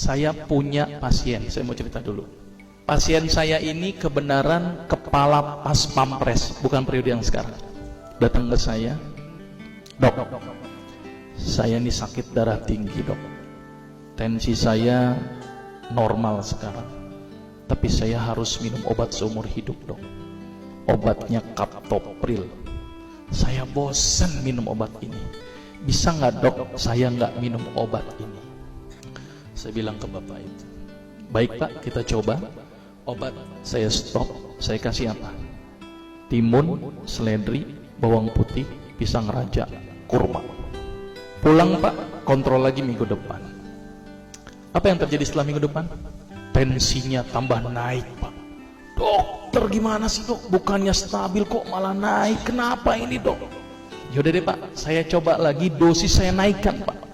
Saya punya pasien, saya mau cerita dulu. Pasien saya ini kebenaran kepala pas pampres, bukan periode yang sekarang. Datang ke saya, dok, saya ini sakit darah tinggi dok. Tensi saya normal sekarang, tapi saya harus minum obat seumur hidup dok. Obatnya kaptopril. Saya bosan minum obat ini. Bisa nggak dok, saya nggak minum obat ini? Saya bilang ke bapak itu, baik pak, kita coba. Obat saya stop, saya kasih apa? Timun, seledri, bawang putih, pisang raja, kurma. Pulang pak, kontrol lagi minggu depan. Apa yang terjadi setelah minggu depan? Tensinya tambah naik pak. Dokter gimana sih dok? Bukannya stabil kok malah naik. Kenapa ini dok? Yaudah deh pak, saya coba lagi, dosis saya naikkan pak.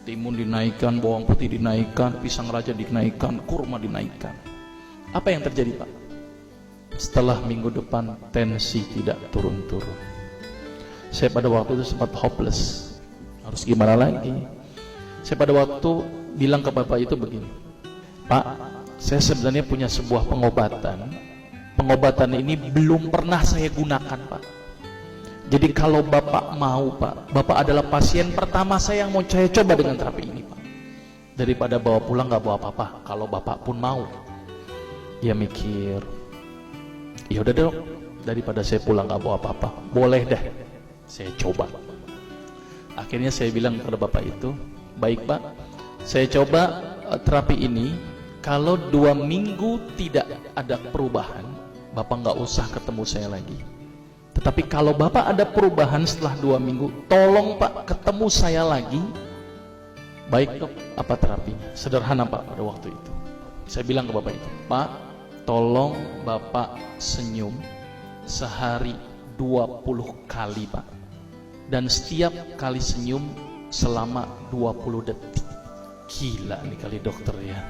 Timun dinaikkan, bawang putih dinaikkan, pisang raja dinaikkan, kurma dinaikkan. Apa yang terjadi pak? Setelah minggu depan tensi tidak turun-turun. Saya pada waktu itu sempat hopeless. Harus gimana lagi? Saya pada waktu bilang ke bapak itu begini, pak, saya sebenarnya punya sebuah pengobatan. Pengobatan ini belum pernah saya gunakan pak. Jadi kalau bapak mau pak, bapak adalah pasien pertama saya yang mau saya coba dengan terapi ini pak. Daripada bawa pulang gak bawa apa-apa, kalau bapak pun mau. Dia mikir, ya udah dok, daripada saya pulang gak bawa apa-apa, boleh deh, saya coba. Akhirnya saya bilang kepada bapak itu, baik pak, saya coba terapi ini. Kalau 2 minggu tidak ada perubahan, bapak gak usah ketemu saya lagi. Tetapi kalau bapak ada perubahan setelah 2 minggu, tolong pak ketemu saya lagi. Baik dok, apa terapinya? Sederhana pak pada waktu itu. Saya bilang ke bapak itu, pak, tolong bapak senyum sehari 20 kali pak. Dan setiap kali senyum selama 20 detik. Gila nih kali dokter ya.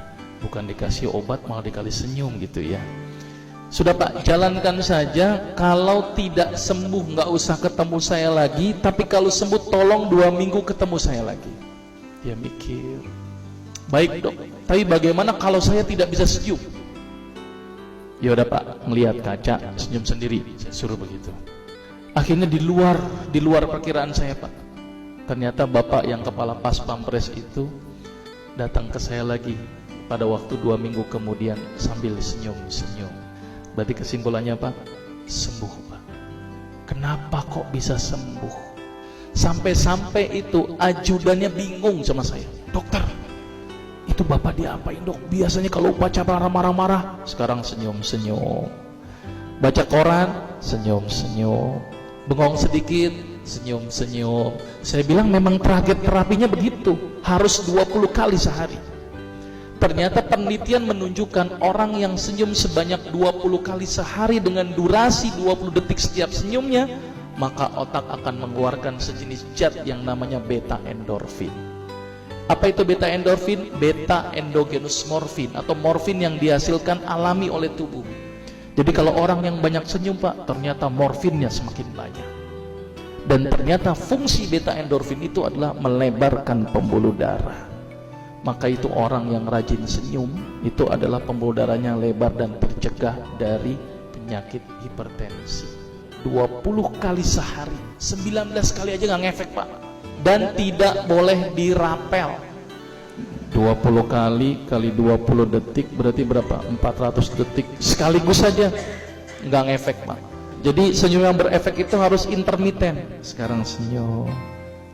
Bukan dikasih obat malah dikali senyum gitu ya. Sudah pak, jalankan saja. Kalau tidak sembuh nggak usah ketemu saya lagi. Tapi kalau sembuh tolong 2 minggu ketemu saya lagi. Dia mikir, baik dok, tapi bagaimana kalau saya tidak bisa senyum? Ya udah pak, ngelihat kaca senyum sendiri, saya suruh begitu. Akhirnya di luar perkiraan saya pak. Ternyata bapak yang kepala pas pampres itu datang ke saya lagi pada waktu 2 minggu kemudian sambil senyum-senyum. Berarti kesimpulannya pak, sembuh pak. Kenapa kok bisa sembuh? Sampai-sampai itu ajudannya bingung sama saya, dokter, itu bapak diapain dok? Biasanya kalau upacara marah-marah, sekarang senyum-senyum. Baca koran, senyum-senyum. Bengong sedikit, senyum-senyum. Saya bilang memang target terapinya begitu, harus 20 kali sehari. Ternyata penelitian menunjukkan orang yang senyum sebanyak 20 kali sehari dengan durasi 20 detik setiap senyumnya, maka otak akan mengeluarkan sejenis zat yang namanya beta endorfin. Apa itu beta endorfin? Beta endogenous morfin atau morfin yang dihasilkan alami oleh tubuh. Jadi kalau orang yang banyak senyum pak, ternyata morfinnya semakin banyak. Dan ternyata fungsi beta endorfin itu adalah melebarkan pembuluh darah. Maka itu orang yang rajin senyum, itu adalah pembuluh darahnya lebar dan tercegah dari penyakit hipertensi. 20 kali sehari, 19 kali aja gak ngefek pak. Dan tidak boleh dirapel. 20 kali 20 detik berarti berapa? 400 detik sekaligus saja, gak ngefek pak. Jadi senyum yang berefek itu harus intermiten. Sekarang senyum,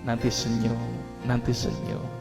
nanti senyum, nanti senyum.